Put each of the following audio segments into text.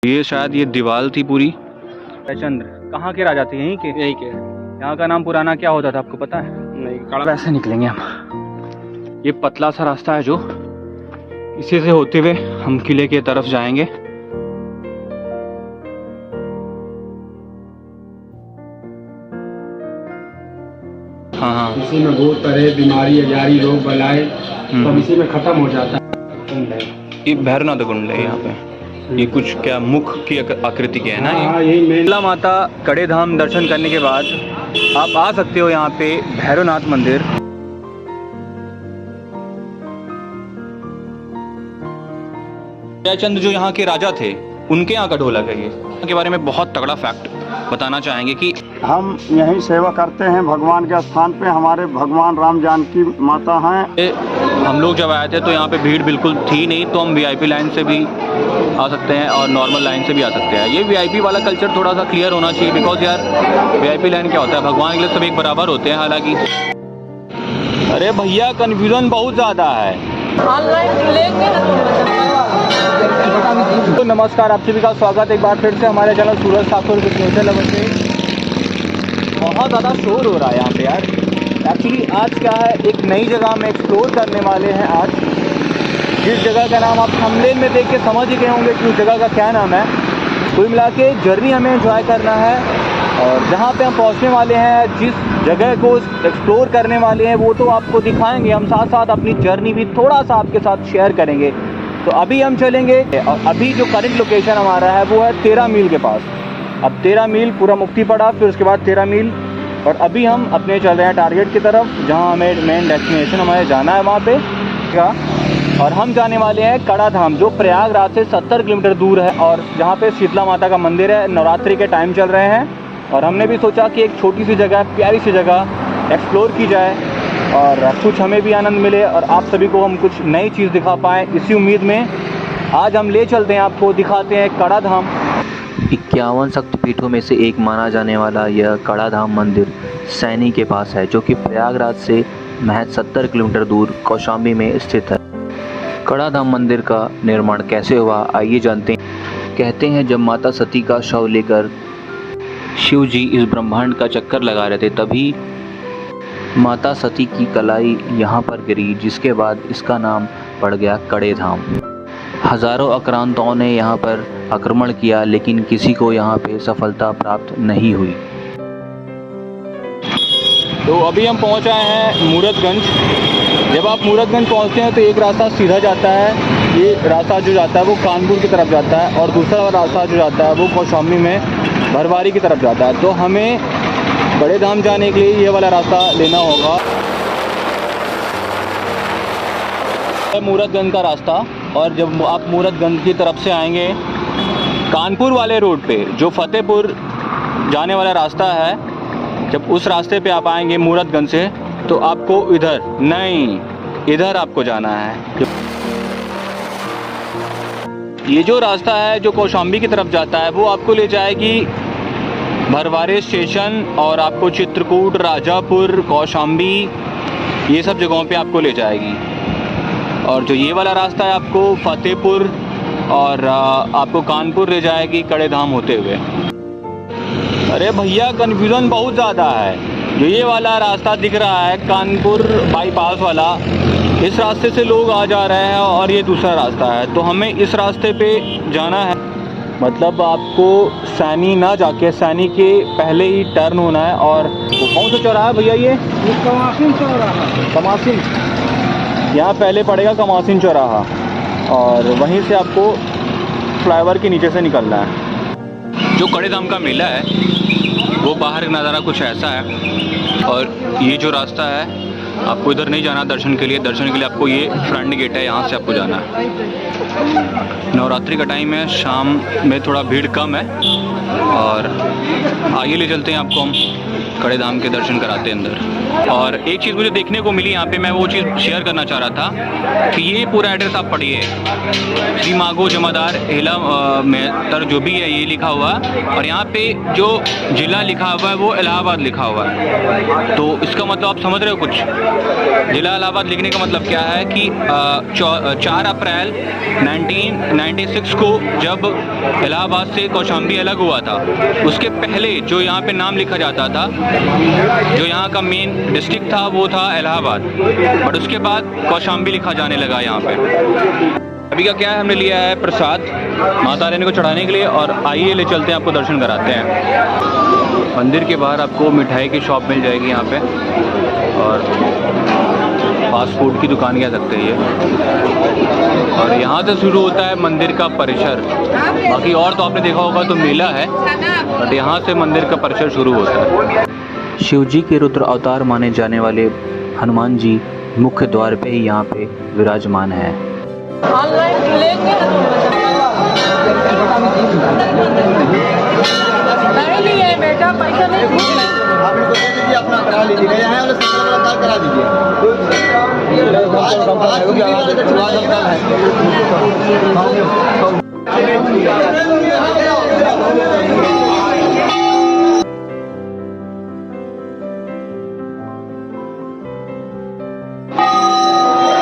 ये शायद ये दीवार थी पूरी। चंद्र कहाँ के राजा थे? यहीं के? यही के। यहाँ का नाम पुराना क्या होता था आपको पता है? नहीं, वैसे निकलेंगे हम। ये पतला सा रास्ता है जो इसी से होते हुए हम किले की तरफ जाएंगे। हाँ हाँ, इसी में भूत प्रेत बीमारी अजारी रोग बलाएं सब इसी में खत्म हो जाता है। ये भैरवनाथ कुंड है यहाँ पे। ये कुछ क्या मुख की आकृति के है ना? हाँ, यही मेन। शीतला माता कड़े धाम दर्शन करने के बाद आप आ सकते हो यहाँ पे भैरवनाथ मंदिर। जयचंद जो यहाँ के राजा थे उनके यहाँ का ढोलक है। ये के बारे में बहुत तगड़ा फैक्ट बताना चाहेंगे कि हम यही सेवा करते हैं भगवान के स्थान पे। हमारे भगवान राम जानकी माता हैं। हम लोग जब आए थे तो यहाँ पे भीड़ बिल्कुल थी नहीं, तो हम वीआईपी लाइन से भी आ सकते हैं और नॉर्मल लाइन से भी आ सकते हैं। ये वीआईपी वाला कल्चर थोड़ा सा क्लियर होना चाहिए, बिकॉज यार वीआईपी लाइन क्या होता है, भगवान के लिए सब एक बराबर होते हैं हालांकि। अरे भैया कन्फ्यूजन बहुत ज़्यादा है। तो नमस्कार, आप सभी का स्वागत एक बार फिर से हमारे चैनल सूरज ठाकुर क्रिएशन लेवल पे। बहुत ज़्यादा शोर हो रहा है यहाँ पे यार। एक्चुअली आज क्या है, एक नई जगह हम एक्सप्लोर करने वाले हैं आज, जिस जगह का नाम आप थंबनेल में देख के समझ ही गए होंगे कि उस जगह का क्या नाम है। कुल मिला के जर्नी हमें एंजॉय करना है और जहाँ पे हम पहुँचने वाले हैं, जिस जगह को एक्सप्लोर करने वाले हैं वो तो आपको दिखाएंगे। हम साथ साथ अपनी जर्नी भी थोड़ा सा आपके साथ शेयर करेंगे। तो अभी हम चलेंगे और अभी जो करंट लोकेशन हमारा है वो है 13 मील के पास। अब 13 मील पूरा मुक्ति पड़ा, फिर उसके बाद 13 मील, और अभी हम अपने चल रहे हैं टारगेट की तरफ, जहां हमें मेन डेस्टिनेशन हमारे जाना है वहां पे का। और हम जाने वाले हैं कड़ा धाम, जो प्रयागराज से 70 किलोमीटर दूर है और जहां पे शीतला माता का मंदिर है। नवरात्रि के टाइम चल रहे हैं और हमने भी सोचा कि एक छोटी सी जगह, प्यारी सी जगह एक्सप्लोर की जाए और कुछ हमें भी आनंद मिले और आप सभी को हम कुछ नई चीज़ दिखा पाएँ। इसी उम्मीद में आज हम ले चलते हैं आपको, दिखाते हैं कड़ा धाम। 51 शक्तिपीठों में से एक माना जाने वाला यह कड़ा धाम मंदिर सैनी के पास है, जो कि प्रयागराज से महज 70 किलोमीटर दूर कौशाम्बी में स्थित है। कड़ा धाम मंदिर का निर्माण कैसे हुआ, आइए जानते हैं। कहते हैं जब माता सती का शव लेकर शिव जी इस ब्रह्मांड का चक्कर लगा रहे थे, तभी माता सती की कलाई यहाँ पर गिरी, जिसके बाद इसका नाम पड़ गया कड़े धाम। हजारों आक्रांताओं ने यहाँ पर आक्रमण किया, लेकिन किसी को यहाँ पे सफलता प्राप्त नहीं हुई। तो अभी हम पहुँच आए हैं मूरतगंज। जब आप मूरतगंज पहुँचते हैं तो एक रास्ता सीधा जाता है, ये रास्ता जो जाता है वो कानपुर की तरफ जाता है, और दूसरा रास्ता जो जाता है वो कौशाम्बी में भरवारी की तरफ जाता है। तो हमें बड़े धाम जाने के लिए ये वाला रास्ता लेना होगा, मूरतगंज का रास्ता। और जब आप मूरतगंज की तरफ से आएंगे कानपुर वाले रोड पे, जो फतेहपुर जाने वाला रास्ता है, जब उस रास्ते पे आप आएंगे मूरतगंज से, तो आपको इधर नहीं, इधर आपको जाना है। ये जो रास्ता है जो कौशाम्बी की तरफ जाता है वो आपको ले जाएगी भरवारी स्टेशन, और आपको चित्रकूट, राजापुर, कौशाम्बी, ये सब जगहों पे आपको ले जाएगी। और जो ये वाला रास्ता है आपको फतेहपुर और आपको कानपुर ले जाएगी कड़े धाम होते हुए। अरे भैया कन्फ्यूज़न बहुत ज़्यादा है। जो ये वाला रास्ता दिख रहा है कानपुर बाईपास वाला, इस रास्ते से लोग आ जा रहे हैं और ये दूसरा रास्ता है, तो हमें इस रास्ते पे जाना है। मतलब आपको सैनी ना जाके सैनी के पहले ही टर्न होना है। और कौन सा चौराहा है भैया? ये कमासीन चौराहा। कमासीन, यहाँ पहले पड़ेगा कमासीन चौराहा, और वहीं से आपको फ्लाईओवर के नीचे से निकलना है। जो कड़े धाम का मेला है वो बाहर का नज़ारा कुछ ऐसा है, और ये जो रास्ता है आपको इधर नहीं जाना दर्शन के लिए। दर्शन के लिए आपको ये फ्रंट गेट है, यहाँ से आपको जाना है। नवरात्रि का टाइम है, शाम में थोड़ा भीड़ कम है, और आइए ले चलते हैं आपको हम। कड़े धाम के दर्शन कराते हैं अंदर। और एक चीज़ मुझे देखने को मिली यहाँ पे, मैं वो चीज़ शेयर करना चाह रहा था कि ये पूरा एड्रेस आप पढ़िए, श्री मागो जमादार हेला मेहतर जो भी है ये लिखा हुआ, और यहाँ पे जो जिला लिखा हुआ है वो इलाहाबाद लिखा हुआ है। तो इसका मतलब आप समझ रहे हो कुछ, जिला इलाहाबाद लिखने का मतलब क्या है कि 4 अप्रैल 1996 को जब इलाहाबाद से कौशाम्बी अलग हुआ था, उसके पहले जो यहाँ पे नाम लिखा जाता था, जो यहाँ का मेन डिस्ट्रिक्ट था वो था इलाहाबाद, बट उसके बाद कौशाम्बी लिखा जाने लगा यहाँ पे। अभी का क्या है, हमने लिया है प्रसाद माता रानी को चढ़ाने के लिए, और आइए ले चलते हैं, आपको दर्शन कराते हैं। मंदिर के बाहर आपको मिठाई की शॉप मिल जाएगी यहाँ पे, और फास्ट फूड की दुकान कह सकते हैं ये, और यहाँ से शुरू होता है मंदिर का परिसर। बाकी और तो आपने देखा होगा तो मेला है, बट यहाँ से मंदिर का परिसर शुरू होता है। शिवजी के रुद्र अवतार माने जाने वाले हनुमान जी मुख्य द्वार पे ही यहाँ पे विराजमान है। ऑनलाइन लेंगे नहीं लिए बेटा, पैसा नहीं भूलना। आप इनको दे दीजिए, अपना करा लीजिएगा, यहाँ वाले सेंटर वाला करा दीजिए।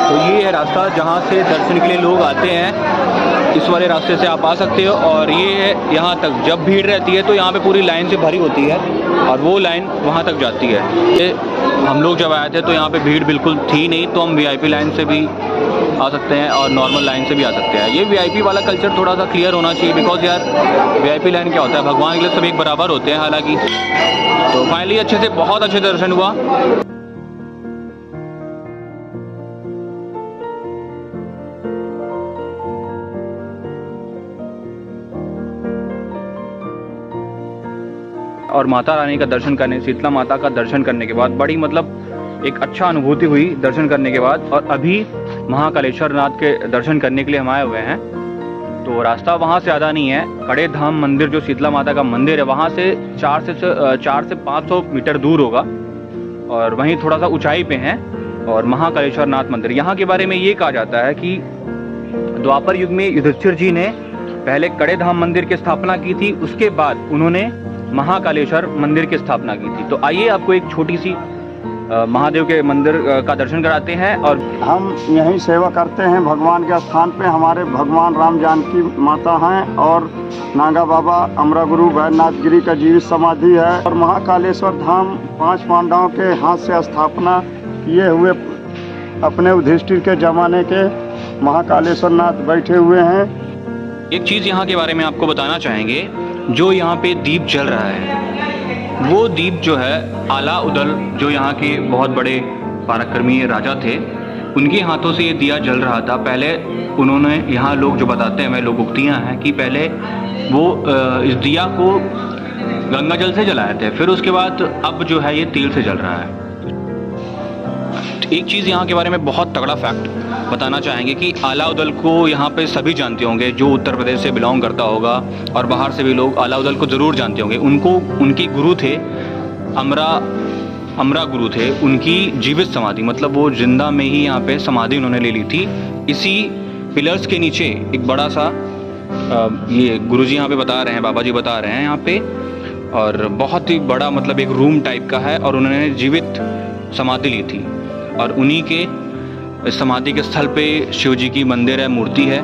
तो ये है रास्ता जहाँ से दर्शन के लिए लोग आते हैं, इस वाले रास्ते से आप आ सकते हो। और ये है यहाँ तक जब भीड़ रहती है तो यहाँ पे पूरी लाइन से भरी होती है, और वो लाइन वहाँ तक जाती है। ये हम लोग जब आए थे तो यहाँ पे भीड़ बिल्कुल थी नहीं, तो हम वीआईपी लाइन से भी आ सकते हैं और नॉर्मल लाइन से भी आ सकते हैं। ये वीआईपी वाला कल्चर थोड़ा सा क्लियर होना चाहिए, बिकॉज यार वीआईपी लाइन क्या होता है, भगवान के लिए सब एक बराबर होते हैं हालांकि। तो फाइनली अच्छे से बहुत अच्छे दर्शन हुआ। और माता रानी का दर्शन करने, शीतला माता का दर्शन करने के बाद बड़ी मतलब एक अच्छा अनुभूति हुई दर्शन करने के बाद। और अभी महाकालेश्वर नाथ के दर्शन करने के लिए हम आए हुए हैं। तो रास्ता वहाँ से ज़्यादा नहीं है, कड़े धाम मंदिर जो शीतला माता का मंदिर है वहाँ से 4 से 500 मीटर दूर होगा, और वहीं थोड़ा सा ऊंचाई पे है। और महाकालेश्वर नाथ मंदिर, यहाँ के बारे में ये कहा जाता है कि द्वापर युग में युधिष्ठिर जी ने पहले कड़े धाम मंदिर की स्थापना की थी, उसके बाद उन्होंने महाकालेश्वर मंदिर की स्थापना की थी। तो आइए आपको एक छोटी सी महादेव के मंदिर का दर्शन कराते हैं। और हम यहीं सेवा करते हैं भगवान के स्थान पे। हमारे भगवान राम जानकी माता हैं, और नागा बाबा अमरा गुरु वैद्यनाथ गिरी का जीवित समाधि है। और महाकालेश्वर धाम 5 पांडवों के हाथ से स्थापना किए हुए अपने युधिष्ठिर के जमाने के महाकालेश्वर नाथ बैठे हुए हैं। एक चीज़ यहाँ के बारे में आपको बताना चाहेंगे, जो यहाँ पे दीप जल रहा है वो दीप जो है आला उदल, जो यहाँ के बहुत बड़े पराक्रमी राजा थे, उनके हाथों से ये दिया जल रहा था। पहले उन्होंने, यहाँ लोग जो बताते हैं, मैं लोकोक्तियाँ हैं कि पहले वो इस दिया को गंगा जल से जलाए थे, फिर उसके बाद अब जो है ये तेल से जल रहा है। एक चीज़ यहाँ के बारे में बहुत तगड़ा फैक्ट बताना चाहेंगे कि आला उदल को यहाँ पे सभी जानते होंगे, जो उत्तर प्रदेश से बिलोंग करता होगा और बाहर से भी लोग आला उदल को ज़रूर जानते होंगे। उनको, उनके गुरु थे अमरा गुरु थे, उनकी जीवित समाधि, मतलब वो जिंदा में ही यहाँ पे समाधि उन्होंने ले ली थी। इसी पिलर्स के नीचे एक बड़ा सा ये गुरुजी यहाँ पे बता रहे हैं, बाबा जी बता रहे हैं यहाँ पे, और बहुत ही बड़ा मतलब एक रूम टाइप का है, और उन्होंने जीवित समाधि ली थी। और उन्हीं के इस समाधि के स्थल पे शिव जी की मंदिर है, मूर्ति है।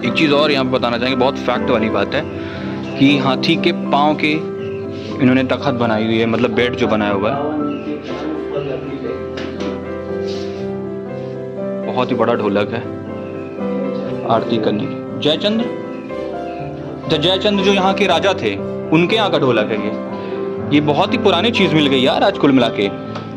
एक चीज़ और यहाँ पे बताना चाहेंगे, बहुत फैक्ट वाली बात है कि हाथी के पाँव के इन्होंने तख्त बनाई हुई है, मतलब बेड जो बनाया हुआ है। बहुत ही बड़ा ढोलक है आरती करने की। जयचंद्र, तो जयचंद्र जो यहाँ के राजा थे, उनके यहाँ का ढोलक है ये बहुत ही पुरानी चीज़ मिल गई यार आज कुल मिला के।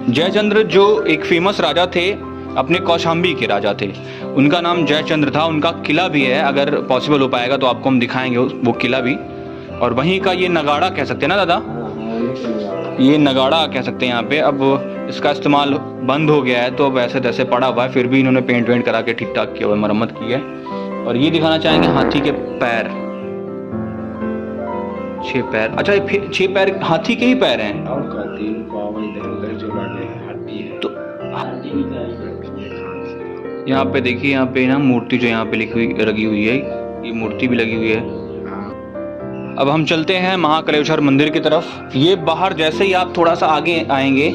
जयचंद्र जो एक फेमस राजा थे, अपने कौशाम्बी के राजा थे, उनका नाम जयचंद्र था। उनका किला भी है, अगर पॉसिबल हो पाएगा तो आपको हम दिखाएंगे वो किला भी। और वहीं का ये नगाड़ा कह सकते हैं ना दादा, ये नगाड़ा कह सकते हैं यहाँ पे। अब इसका इस्तेमाल बंद हो गया है, तो अब ऐसे तैसे पड़ा हुआ है, फिर भी इन्होंने पेंट वेंट करा के ठीक ठाक किया हुआ, मरम्मत की है। और ये दिखाना चाहेंगे हाथी के पैर, 6 पैर, अच्छा ये 6 पैर हाथी के ही पैर हैं। और का 3 पाँव इधर उधर जो लगे हैं हड्डी है। तो यहाँ पे देखिए, यहाँ पे ना मूर्ति जो यहाँ पे लगी हुई है, ये मूर्ति भी लगी हुई है। अब हम चलते हैं महाकालेश्वर मंदिर की तरफ। ये बाहर जैसे ही आप थोड़ा सा आगे आएंगे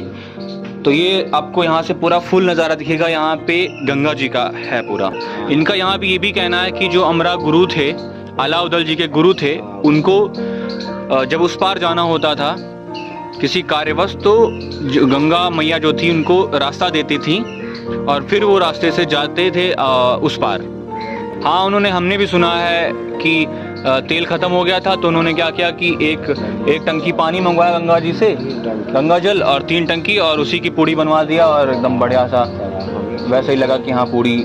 तो ये आपको यहाँ से पूरा फुल नज़ारा दिखेगा। यहाँ पे गंगा जी का है पूरा। इनका यहाँ भी ये भी कहना है कि जो अमरा गुरु थे, अलाउद्दीन जी के गुरु थे, उनको जब उस पार जाना होता था किसी कार्यवश, तो गंगा मैया जो थी उनको रास्ता देती थी और फिर वो रास्ते से जाते थे उस पार। हाँ, हमने भी सुना है कि तेल ख़त्म हो गया था तो उन्होंने क्या किया कि एक टंकी पानी मंगवाया गंगा जी से, गंगा जल, और 3 टंकी, और उसी की पूड़ी बनवा दिया और एकदम बढ़िया सा वैसे ही लगा कि हाँ पूड़ी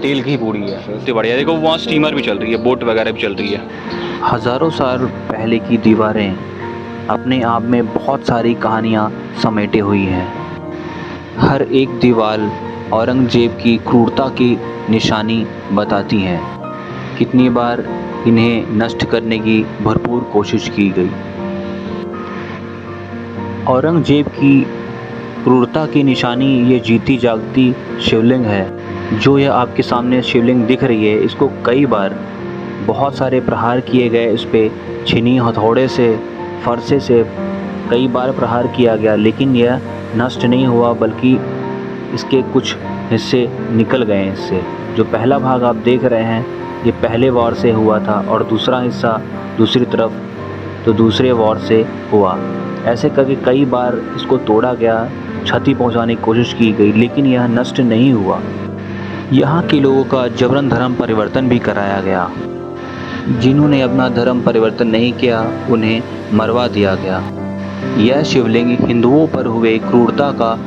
तेल की पूड़ी है। इतनी बढ़िया। देखो वहाँ स्टीमर भी चल रही है, बोट वगैरह भी चल रही है। हज़ारों साल पहले की दीवारें अपने आप में बहुत सारी कहानियाँ समेटे हुई हैं। हर एक दीवार औरंगजेब की क्रूरता की निशानी बताती हैं। कितनी बार इन्हें नष्ट करने की भरपूर कोशिश की गई। औरंगजेब की क्रूरता की निशानी ये जीती जागती शिवलिंग है। जो यह आपके सामने शिवलिंग दिख रही है, इसको कई बार बहुत सारे प्रहार किए गए। इस पर छीनी हथौड़े से, फरसे से कई बार प्रहार किया गया, लेकिन यह नष्ट नहीं हुआ, बल्कि इसके कुछ हिस्से निकल गए हैं इससे। जो पहला भाग आप देख रहे हैं, ये पहले वार से हुआ था, और दूसरा हिस्सा दूसरी तरफ तो दूसरे वार से हुआ। ऐसे करके कई बार इसको तोड़ा गया, क्षति पहुंचाने की कोशिश की गई, लेकिन यह नष्ट नहीं हुआ। यहाँ के लोगों का जबरन धर्म परिवर्तन भी कराया गया। जिन्होंने अपना धर्म परिवर्तन नहीं किया उन्हें मरवा दिया गया। यह शिवलिंग हिंदुओं पर हुए क्रूरता का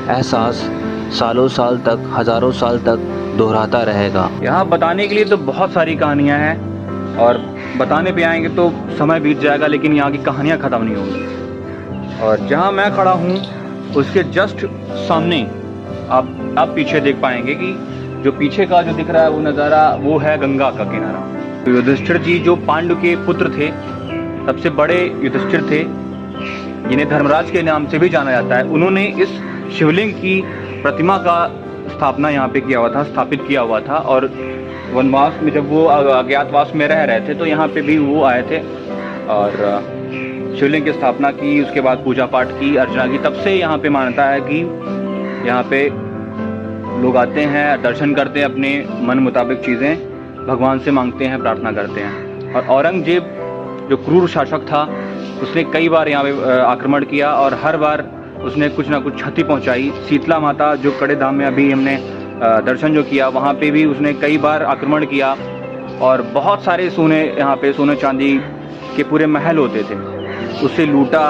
एहसास सालों साल तक, हज़ारों साल तक दोहराता रहेगा। यहाँ बताने के लिए तो बहुत सारी कहानियाँ हैं और बताने पे आएंगे तो समय बीत जाएगा, लेकिन यहाँ की कहानियाँ ख़त्म नहीं होंगी। और जहाँ मैं खड़ा हूँ उसके जस्ट सामने आप पीछे देख पाएंगे कि जो पीछे का जो दिख रहा है वो नज़ारा, वो है गंगा का किनारा। युधिष्ठिर जी जो पांडु के पुत्र थे, सबसे बड़े युधिष्ठिर थे, जिन्हें धर्मराज के नाम से भी जाना जाता है, उन्होंने इस शिवलिंग की प्रतिमा का स्थापना यहाँ पे स्थापित किया हुआ था। और वनवास में जब वो अज्ञातवास में रह रहे थे तो यहाँ पे भी वो आए थे और शिवलिंग की स्थापना की। उसके बाद पूजा पाठ की, अर्चना की। तब से यहाँ पे मान्यता है कि यहाँ पे लोग आते हैं, दर्शन करते हैं, अपने मन मुताबिक चीज़ें भगवान से मांगते हैं, प्रार्थना करते हैं। और औरंगजेब जो क्रूर शासक था, उसने कई बार यहाँ पे आक्रमण किया और हर बार उसने कुछ ना कुछ क्षति पहुंचाई। शीतला माता जो कड़े धाम में अभी हमने दर्शन जो किया, वहाँ पे भी उसने कई बार आक्रमण किया और बहुत सारे यहाँ पे सोने चांदी के पूरे महल होते थे, उससे लूटा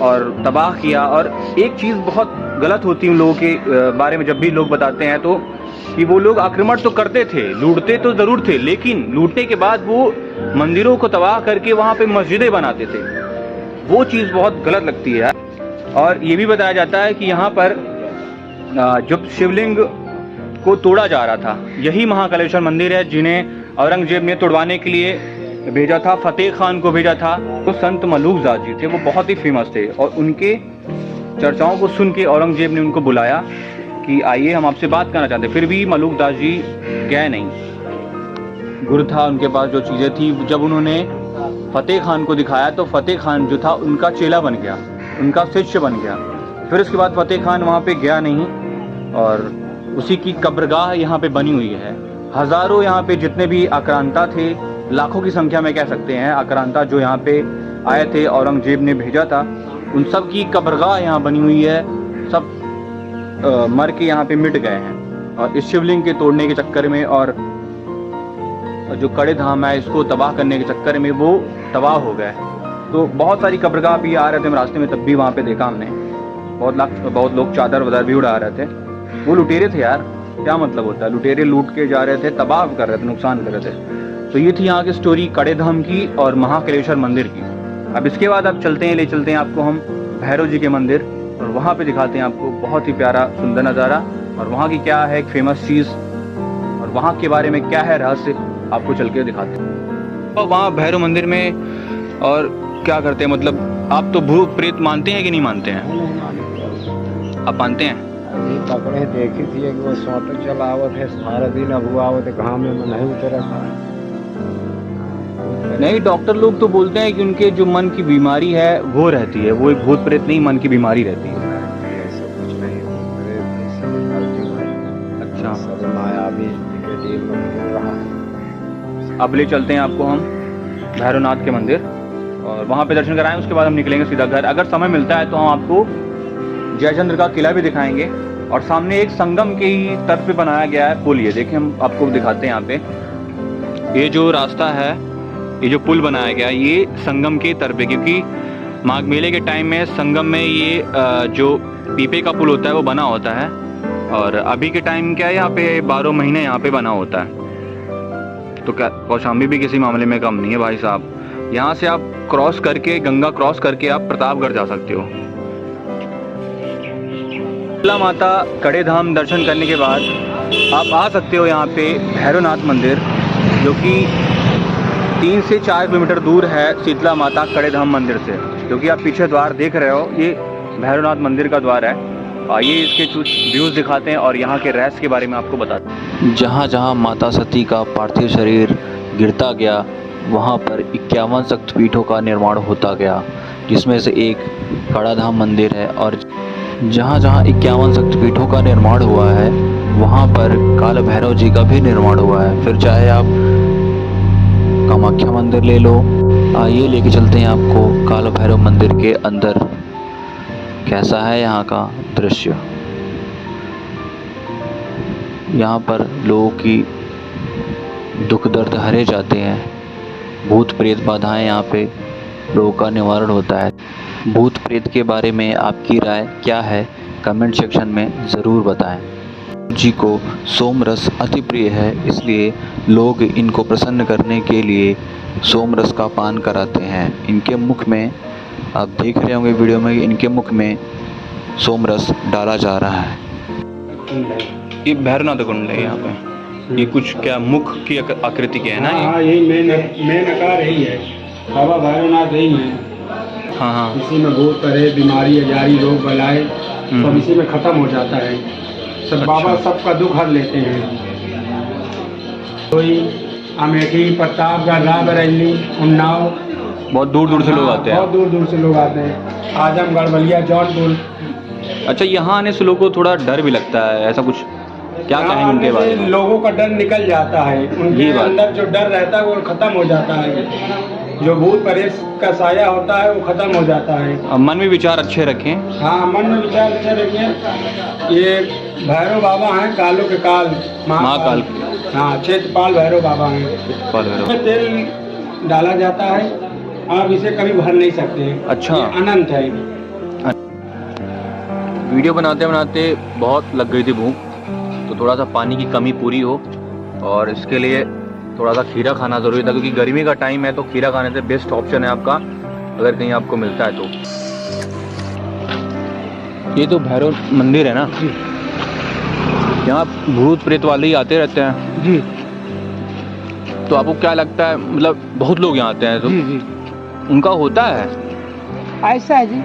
और तबाह किया। और एक चीज़ बहुत गलत होती है उन लोगों के बारे में, जब भी लोग बताते हैं तो कि वो लोग आक्रमण तो करते थे, लूटते तो ज़रूर थे, लेकिन लूटने के बाद वो मंदिरों को तबाह करके वहाँ पे मस्जिदें बनाते थे। वो चीज़ बहुत गलत लगती है। और ये भी बताया जाता है कि यहाँ पर जब शिवलिंग को तोड़ा जा रहा था, यही महाकालेश्वर मंदिर है जिन्हें औरंगजेब ने तोड़वाने के लिए भेजा था, फतेह खान को भेजा था। तो संत मलूकदास जी थे, वो बहुत ही फेमस थे और उनके चर्चाओं को सुन के औरंगजेब ने उनको बुलाया कि आइए हम आपसे बात करना चाहते। फिर भी मलूकदास जी गए नहीं। गुरु था उनके पास, जो चीज़ें थी, जब उन्होंने फतेह खान को दिखाया तो फतेह खान जो था उनका चेला बन गया, उनका शिष्य बन गया। फिर उसके बाद फतेह खान वहाँ पे गया नहीं और उसी की कब्रगाह यहाँ पे बनी हुई है। हज़ारों यहाँ पे जितने भी आक्रांता थे, लाखों की संख्या में कह सकते हैं, आक्रांता जो यहाँ पे आए थे, औरंगजेब ने भेजा था, उन सब की कब्रगाह यहाँ बनी हुई है। सब मर के यहाँ पे मिट गए हैं और इस शिवलिंग के तोड़ने के चक्कर में और जो कड़े धाम है इसको तबाह करने के चक्कर में वो तबाह हो गए। तो बहुत सारी कब्रगाह भी आ रहे थे हम रास्ते में, तब भी वहाँ पे देखा हमने, बहुत लोग चादर वादर भी उड़ा रहे थे। वो लुटेरे थे यार, क्या मतलब होता है, लुटेरे लूट के जा रहे थे, तबाह कर रहे थे, नुकसान कर रहे थे। तो ये थी यहाँ की स्टोरी कड़े धाम की और महाकालेश्वर मंदिर की। अब इसके बाद आप ले चलते हैं आपको हम भैरव जी के मंदिर और वहाँ पे दिखाते हैं आपको बहुत ही प्यारा सुंदर नज़ारा और वहाँ की क्या है एक फेमस चीज़ और वहाँ के बारे में क्या है रहस्य, आपको चल के दिखाते हैं। और वहाँ भैरव मंदिर में और क्या करते हैं, मतलब आप तो भूत प्रेत मानते हैं कि नहीं मानते हैं? आप मानते हैं? अभी पकड़े देखी थी कि वो सोटो चलावत है सारा दिन, अब हुआ आवत घाम में नहीं उतरा था। नहीं, डॉक्टर लोग तो बोलते हैं कि उनके जो मन की बीमारी है वो रहती है, वो एक भूत प्रेत नहीं, मन की बीमारी रहती है। ऐसा कुछ नहीं, ऐसा करती है। अच्छा, सब माया भी निगेटिव में खेल रहा है। अब ले चलते हैं आपको हम भैरवनाथ के मंदिर और वहाँ पे दर्शन कराएं, उसके बाद हम निकलेंगे सीधा घर। अगर समय मिलता है तो हम आपको जयचंद्र का किला भी दिखाएंगे और सामने एक संगम के ही तर्ज पे बनाया गया है पुल। ये देखिए, हम आपको दिखाते हैं यहाँ पे। ये जो रास्ता है, ये जो पुल बनाया गया है, ये संगम के तर पे, क्योंकि माघ मेले के टाइम में संगम में ये जो पीपे का पुल होता है वो बना होता है। और अभी के टाइम क्या है, यहाँ पे 12 महीने यहाँ पे बना होता है। तो क्या कौशाम्बी भी किसी मामले में कम नहीं है भाई साहब। यहाँ से आप क्रॉस करके, गंगा क्रॉस करके आप प्रतापगढ़ जा सकते हो। शीतला माता कड़े धाम दर्शन करने के बाद आप आ सकते हो यहाँ पे भैरवनाथ मंदिर, जो कि 3 से 4 किलोमीटर दूर है शीतला माता कड़े धाम मंदिर से। जो कि आप पीछे द्वार देख रहे हो, ये भैरवनाथ मंदिर का द्वार है। आइए इसके कुछ व्यूज़ दिखाते हैं और यहाँ के रहस्य के बारे में आपको बताते हैं। जहाँ जहाँ माता सती का पार्थिव शरीर गिरता गया, वहाँ पर 51 शक्तिपीठों का निर्माण होता गया, जिसमें से एक कड़ाधाम मंदिर है। और जहाँ जहाँ 51 शक्तिपीठों का निर्माण हुआ है, वहाँ पर काल भैरव जी का भी निर्माण हुआ है। फिर चाहे आप कामाख्या मंदिर ले लो। आइए लेके चलते हैं आपको काल भैरव मंदिर के अंदर। कैसा है यहाँ का दृश्य। यहाँ पर लोगों की दुख दर्द हरे जाते हैं। भूत प्रेत बाधाएं यहाँ पे लोगों का निवारण होता है। भूत प्रेत के बारे में आपकी राय क्या है, कमेंट सेक्शन में ज़रूर बताएं। जी को सोमरस अति प्रिय है, इसलिए लोग इनको प्रसन्न करने के लिए सोमरस का पान कराते हैं। इनके मुख में, आप देख रहे होंगे वीडियो में, इनके मुख में सोमरस डाला जा रहा है। ये भैरवनाथ कुंड है यहाँ पे। ये कुछ क्या मुख की आकृति के है ना? हाँ, यही मेन आकार यही है। बाबा भैरवनाथ यही है। हाँ हाँ, इसी में भूत प्रेत, बीमारी, अजारी, रोग बलाए सब इसी में खत्म हो जाता है। सब अच्छा। बाबा सबका दुख हर लेते हैं। कोई अमेठी, प्रतापगढ़, रायबरेली, उन्नाव, बहुत दूर दूर से लोग आते हैं। बहुत दूर दूर से लोग आते हैं। आजमगढ़, बलिया, जौनपुर। अच्छा, यहाँ आने से लोगों को थोड़ा डर भी लगता है, ऐसा कुछ क्या कहेंगे उनके बारे में? लोगों का डर निकल जाता है, उनके ये बात। अंदर जो डर रहता है वो खत्म हो जाता है। जो भूत प्रेत का साया होता है वो खत्म हो जाता है। अब मन में विचार अच्छे रखें। हाँ, मन में विचार अच्छे रखिए। ये भैरव बाबा हैं, कालों के काल, महाकाल। हाँ, क्षेत्रपाल भैरव बाबा हैं। इसमें तेल डाला जाता है, आप इसे कभी भर नहीं सकते हैं। अच्छा। ये अनंत है। वीडियो बनाते बनाते बहुत लग गई थी भूख, तो थोड़ा सा पानी की कमी पूरी हो, और इसके लिए थोड़ा सा खीरा खाना ज़रूरी था, क्योंकि गर्मी का टाइम है। तो खीरा खाने से बेस्ट ऑप्शन है आपका, अगर कहीं आपको मिलता है तो। ये तो भैरव मंदिर है ना? यहाँ भूत प्रेत वाले ही आते रहते हैं जी। तो आपको क्या लगता है, मतलब बहुत लोग यहाँ आते हैं तो जी जी, उनका होता है? ऐसा है जी,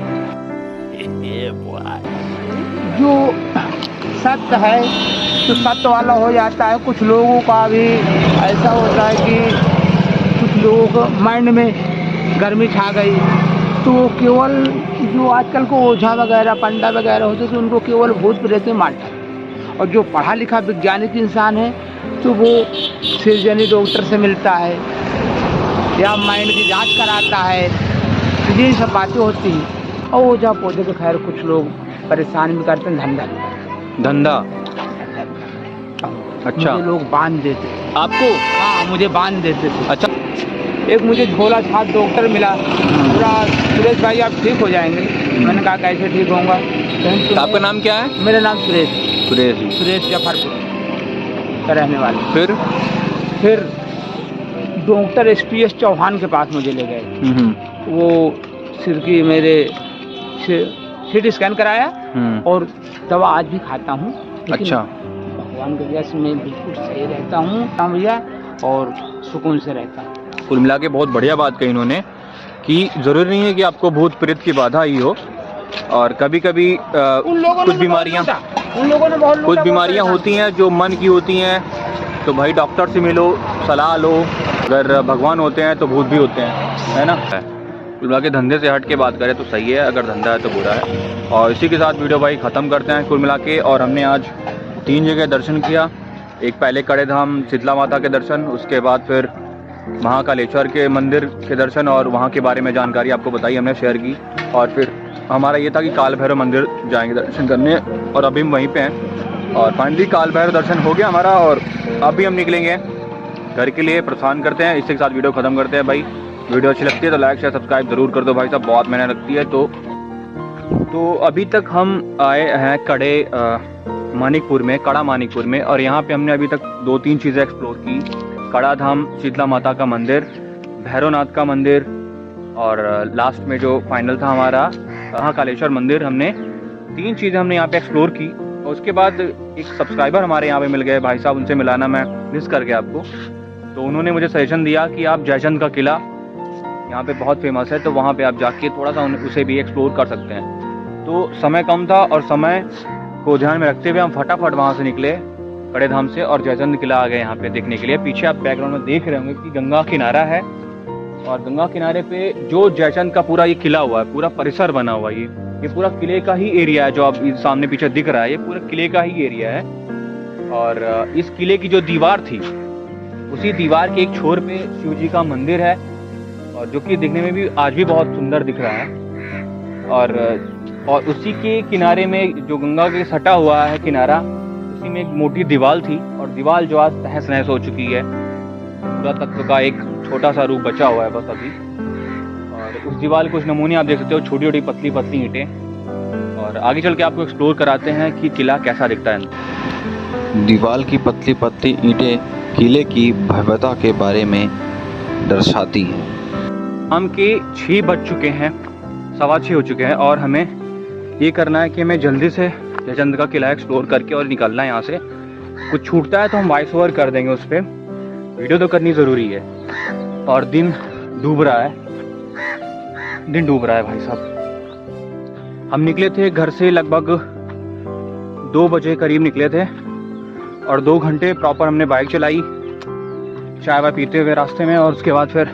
जो सत्य है तो सत्य वाला हो जाता है। कुछ लोगों का भी ऐसा होता है कि कुछ लोगों को माइंड में गर्मी छा गई, तो वो केवल जो आजकल को ओझा वगैरह, पंडा वगैरह होते तो उनको केवल भूत प्रेत में मानता है। और जो पढ़ा लिखा वैज्ञानिक इंसान है तो वो सर्जरी डॉक्टर से मिलता है या माइंड की जांच कराता है, तो ये सब बातें होती हैं। और ओझा पौधे के खैर कुछ लोग परेशान भी करते हैं, धंधा। अच्छा, मुझे लोग बांध देते थे। आपको? हाँ, मुझे बांध देते थे। अच्छा, एक मुझे झोला छाप डॉक्टर मिला, पूरा सुरेश भाई आप ठीक हो जाएंगे। मैंने कहा कैसे ठीक होऊंगा? तो आपका नाम क्या है? मेरा नाम सुरेश, सुरेश। सुरेश जफरपुर का रहने वाले। फिर डॉक्टर SPS चौहान के पास मुझे ले गए। वो सिर की मेरे CT स्कैन कराया और दवा आज भी खाता हूँ। अच्छा, भगवान के वजह से मैं बिल्कुल सही रहता हूँ भैया, और सुकून से रहता हूँ। कुल मिला के बहुत बढ़िया बात कही इन्होंने कि ज़रूरी नहीं है कि आपको भूत प्रेत की बाधा ही हो, और कभी कभी कुछ बीमारियाँ कुछ बीमारियाँ होती हैं जो मन की होती हैं, तो भाई डॉक्टर से मिलो, सलाह लो। अगर भगवान होते हैं तो भूत भी होते हैं, है ना। कुल मिला के धंधे से हट के बात करें तो सही है, अगर धंधा है तो बुरा है। और इसी के साथ वीडियो भाई ख़त्म करते हैं कुल मिला के। और हमने आज 3 जगह दर्शन किया। एक पहले कड़े धाम शीतला माता के दर्शन, उसके बाद फिर महाकालेश्वर के मंदिर के दर्शन और वहाँ के बारे में जानकारी आपको बताई हमने, शेयर की। और फिर हमारा ये था कि काल भैरव मंदिर जाएंगे दर्शन करने, और अभी हम वहीं पे हैं। और फाइनली काल भैरव दर्शन हो गया हमारा, और अभी हम निकलेंगे घर के लिए, प्रस्थान करते हैं। इसी के साथ वीडियो ख़त्म करते हैं भाई। वीडियो अच्छी लगती है तो लाइक शेयर सब्सक्राइब ज़रूर कर दो भाई साहब, बहुत मेहनत लगती है। तो अभी तक हम आए हैं कड़े मानिकपुर में, कड़ा मानिकपुर में, और यहाँ पे हमने अभी तक 2-3 चीज़ें एक्सप्लोर की। कड़ा धाम शीतला माता का मंदिर, भैरवनाथ का मंदिर, और लास्ट में जो फाइनल था हमारा महाकालेश्वर मंदिर। हमने 3 चीज़ें हमने यहाँ पे एक्सप्लोर की। और उसके बाद एक सब्सक्राइबर हमारे यहाँ पे मिल गए भाई साहब, उनसे मिलाना मैं मिस कर गया आपको। तो उन्होंने मुझे सजेशन दिया कि आप जयचंद का किला यहाँ पे बहुत फेमस है, तो वहाँ पे आप जाके थोड़ा सा उसे भी एक्सप्लोर कर सकते हैं। तो समय कम था, और समय को ध्यान में रखते हुए हम फटाफट वहाँ से निकले कड़े धाम से, और जयचंद किला आ गए यहाँ पे देखने के लिए। पीछे आप बैकग्राउंड में देख रहे होंगे कि गंगा किनारा है, और गंगा किनारे पे जो जयचंद का पूरा ये किला हुआ है, पूरा परिसर बना हुआ है, ये पूरा किले का ही एरिया है। जो आप सामने पीछे दिख रहा है, ये पूरा किले का ही एरिया है। और इस किले की जो दीवार थी, उसी दीवार के एक छोर पे शिव जी का मंदिर है, और जो कि दिखने में भी आज भी बहुत सुंदर दिख रहा है। और उसी के किनारे में जो गंगा के सटा हुआ है किनारा, उसी में एक मोटी दीवार थी, और दीवार जो आज तहस नहस हो चुकी है। पूरा तत्व का एक छोटा सा रूप बचा हुआ है बस अभी। और उस दीवार कुछ नमूने आप देख सकते हो, छोटी छोटी पतली पतली ईंटें। और आगे चल के आपको एक्सप्लोर कराते हैं कि किला कैसा दिखता है। दीवार की पतली पतली ईंटें किले की भव्यता के बारे में दर्शाती हैं। शाम के 6 बज चुके हैं, 6:15 हो चुके हैं, और हमें ये करना है कि हमें जल्दी से जयचंद का किला एक्सप्लोर करके और निकलना है यहाँ से। कुछ छूटता है तो हम वॉइस ओवर कर देंगे उस पर, वीडियो तो करनी ज़रूरी है। और दिन डूब रहा है, दिन डूब रहा है भाई साहब। हम निकले थे घर से लगभग 2 बजे करीब निकले थे, और 2 घंटे प्रॉपर हमने बाइक चलाई, चाय वाय पीते हुए रास्ते में। और उसके बाद फिर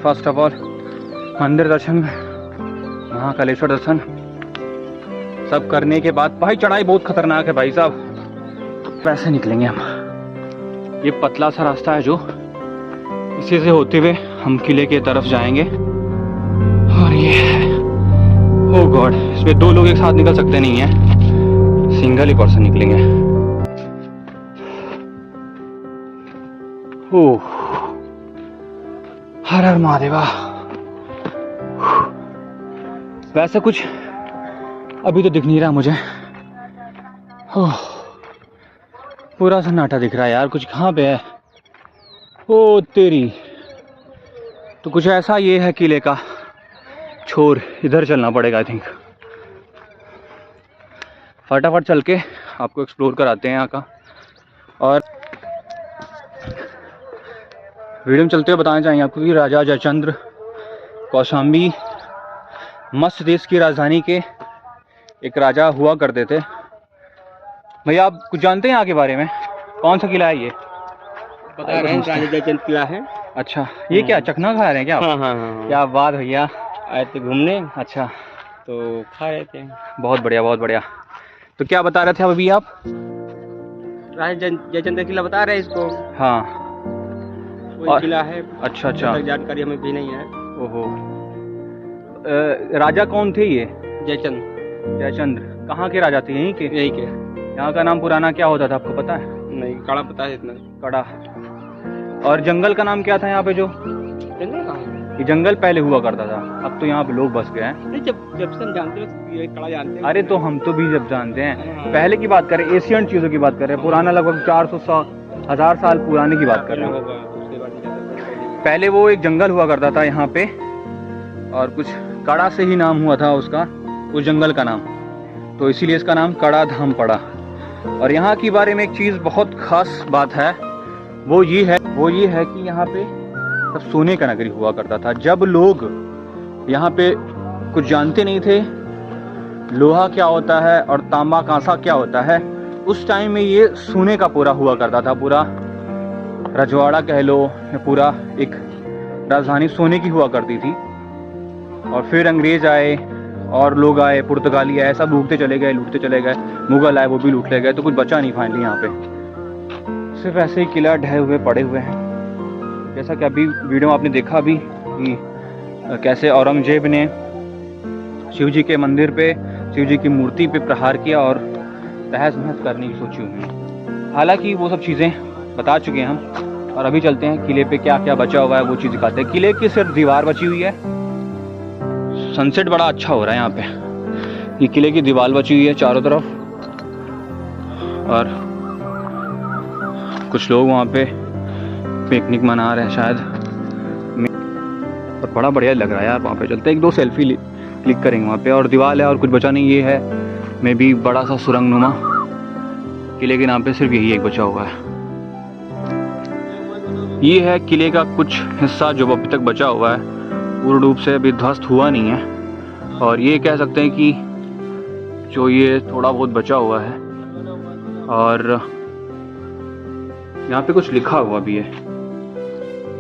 फर्स्ट ऑफ ऑल मंदिर दर्शन, महाकालेश्वर दर्शन सब करने के बाद, भाई चढ़ाई बहुत खतरनाक है भाई साहब। पैसे निकलेंगे हम, ये पतला सा रास्ता है जो इसी से होते हुए हम किले के तरफ जाएंगे। और ये ओ गॉड, इसमें 2 लोग एक साथ निकल सकते नहीं हैं, सिंगल ही पर्सन निकलेंगे। ओह, हर हर महादेवा। वैसे कुछ अभी तो दिख नहीं रहा मुझे, पूरा सन्नाटा दिख रहा है यार। कुछ कहाँ पे है? ओ तेरी, तो कुछ ऐसा ये है किले का छोर, इधर चलना पड़ेगा आई थिंक। फटाफट चल के आपको एक्सप्लोर कराते हैं यहाँ का। और वीडियो में चलते हुए बताना चाहिए आपको कि राजा जयचंद्र कौशाम्बी मत्स्य देश की राजधानी के एक राजा हुआ करते थे। भैया आप कुछ जानते हैं यहाँ के बारे में? कौन सा किला है ये? बता रहे हैं, राजा जयचंद किला है। अच्छा, ये क्या चखना खा रहे हैं क्या आप? हाँ। क्या बात भैया, आए थे घूमने, अच्छा तो खा रहे थे। बहुत बढ़िया बहुत बढ़िया। तो क्या बता रहे थे अभी आप? राजा जयचंद का किला बता रहे हैं इसको। हाँ, कोई किला है। अच्छा, जानकारी हमें भी नहीं है। ओहो, राजा कौन थे ये? जयचंद कहाँ के राजा थे? यहीं के? यही के। यहाँ का नाम पुराना क्या होता था आपको पता है? नहीं, कड़ा पता है इतना। कड़ा। और जंगल का नाम क्या था यहाँ पे? जो जंगल कहाँ? ये जंगल पहले हुआ करता था, अब तो यहाँ पे लोग बस गए हैं। नहीं, जब से हम जानते हैं ये कड़ा जानते हैं। अरे तो हम तो भी जब जानते हैं, हाँ। पहले की बात करें, एशियन चीज़ों की बात कर रहे हैं, पुराना लगभग 400-1000 साल पुराने की बात कर रहे हैं। पहले वो एक जंगल हुआ करता था यहाँ पे, और कुछ कड़ा से ही नाम हुआ था उसका, उस जंगल का नाम, तो इसीलिए इसका नाम कड़ा धाम पड़ा। और यहाँ के बारे में एक चीज़ बहुत ख़ास बात है, वो ये है कि यहाँ पे तब सोने का नगरी हुआ करता था। जब लोग यहाँ पे कुछ जानते नहीं थे, लोहा क्या होता है और तांबा कांसा क्या होता है, उस टाइम में ये सोने का पूरा हुआ करता था। पूरा रजवाड़ा कह लो या पूरा एक राजधानी सोने की हुआ करती थी। और फिर अंग्रेज आए और लोग आए, पुर्तगाली आए, सब लूटते चले गए, लूटते चले गए। मुगल आए, वो भी लूट ले गए, तो कुछ बचा नहीं फाइनली यहाँ पे। सिर्फ ऐसे ही किला ढहे हुए पड़े हुए हैं। जैसा कि अभी वीडियो में आपने देखा भी कि कैसे औरंगजेब ने शिव जी के मंदिर पे, शिव जी की मूर्ति पे प्रहार किया और तहस नहस करने की सोची हुई है। हालांकि वो सब चीज़ें बता चुके हैं हम, और अभी चलते हैं किले पे क्या क्या बचा हुआ है वो चीज़ दिखाते हैं। किले की सिर्फ दीवार बची हुई है। सनसेट बड़ा अच्छा हो रहा है यहाँ पे। ये किले की दीवार बची हुई है चारों तरफ, और कुछ लोग वहाँ पे पिकनिक मना रहे हैं शायद। और बड़ा बढ़िया लग रहा है यार। वहाँ पे चलते हैं, एक दो सेल्फी क्लिक करेंगे वहाँ पे। और दीवार है और कुछ बचा नहीं। ये है में भी बड़ा सा सुरंगनुमा किले के नाम पे सिर्फ यही एक बचा हुआ है। ये है किले का कुछ हिस्सा जो अभी तक बचा हुआ है, पूर्ण रूप से अभी ध्वस्त हुआ नहीं है। और ये कह सकते हैं कि जो ये थोड़ा बहुत बचा हुआ है, और यहाँ पे कुछ लिखा हुआ भी है।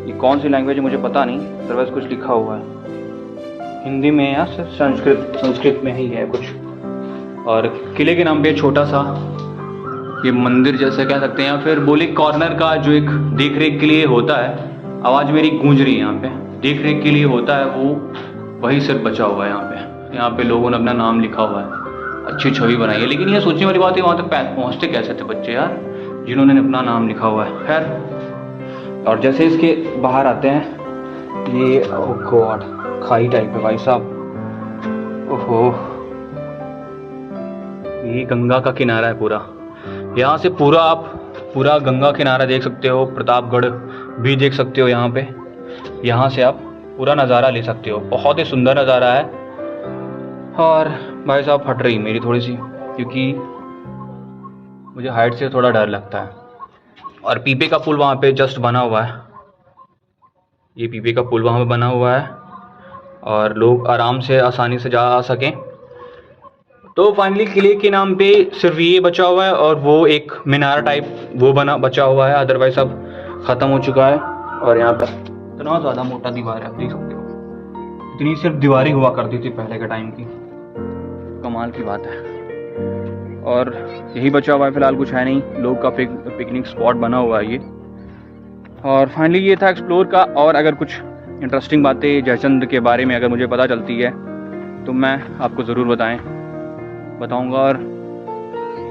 ये कौन सी लैंग्वेज है मुझे पता नहीं, अदरवाइज कुछ लिखा हुआ है हिंदी में या सिर्फ संस्कृत में ही है कुछ। और किले के नाम पे छोटा सा ये मंदिर जैसे कह सकते हैं, या फिर बोले कॉर्नर का जो एक देख रेख के लिए होता है। आवाज़ मेरी गूंज रही है यहाँ पे। देख रेख के लिए होता है वो, वही सिर्फ बचा हुआ है यहाँ पे। यहाँ पे लोगों ने अपना नाम लिखा हुआ है, अच्छी छवि बनाई है। लेकिन ये सोचने वाली बात है, वहाँ तक पहुँचते कैसे थे बच्चे यार, जिन्होंने अपना नाम लिखा हुआ है। खैर, और जैसे इसके बाहर आते हैं, ये ओह गॉड खाई टाइप है भाई साहब। ओहो, ये गंगा का किनारा है पूरा। यहाँ से पूरा आप पूरा गंगा किनारा देख सकते हो, प्रतापगढ़ भी देख सकते हो। यहाँ पे यहाँ से आप पूरा नज़ारा ले सकते हो। बहुत ही सुंदर नज़ारा है। और भाई साहब फट रही मेरी थोड़ी सी, क्योंकि मुझे हाइट से थोड़ा डर लगता है। और पीपे का पुल वहाँ पे जस्ट बना हुआ है। ये पीपे का पुल वहाँ पे बना हुआ है, और लोग आराम से आसानी से जा आ सकें। तो फाइनली किले के नाम पे सिर्फ ये बचा हुआ है, और वो एक मीनार टाइप वो बचा हुआ है। अदरवाइज सब ख़त्म हो चुका है। और यहाँ पर इतना ज़्यादा मोटा दीवार है, आप देख सकते हो। इतनी सिर्फ दीवारें हुआ करती थी पहले के टाइम की। कमाल की बात है। और यही बचा हुआ है फिलहाल, कुछ है नहीं। लोग का पिकनिक स्पॉट बना हुआ है ये। और फाइनली ये था एक्सप्लोर का। और अगर कुछ इंटरेस्टिंग बातें जयचंद के बारे में अगर मुझे पता चलती है तो मैं आपको ज़रूर बताऊंगा। और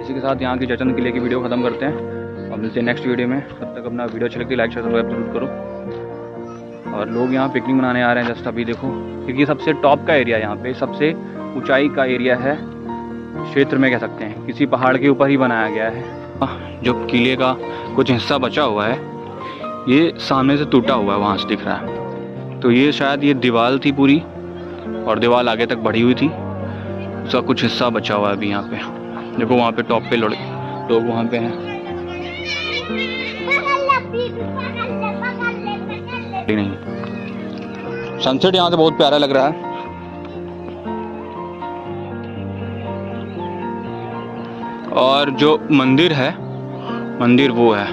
इसी के साथ यहाँ की जयचंद किले की वीडियो ख़त्म करते हैं और मिलते हैं नेक्स्ट वीडियो में। तब तक अपना वीडियो अच्छी लगती है लाइक शेयर सब्सक्राइब जरूर करो। और लोग यहाँ पिकनिक मनाने आ रहे हैं जस्ट अभी देखो, क्योंकि सबसे टॉप का एरिया यहाँ पे सबसे ऊंचाई का एरिया है क्षेत्र में, कह सकते हैं किसी पहाड़ के ऊपर ही बनाया गया है। जो किले का कुछ हिस्सा बचा हुआ है ये सामने से टूटा हुआ है, वहाँ से दिख रहा है। तो ये शायद ये दीवार थी पूरी, और दीवार आगे तक बढ़ी हुई थी। उसका कुछ हिस्सा बचा हुआ है अभी यहाँ पे। देखो वहाँ पे टॉप पे लोग वहाँ पे हैं। नहीं, सनसेट यहाँ से बहुत प्यारा लग रहा है। और जो मंदिर है, मंदिर वो है।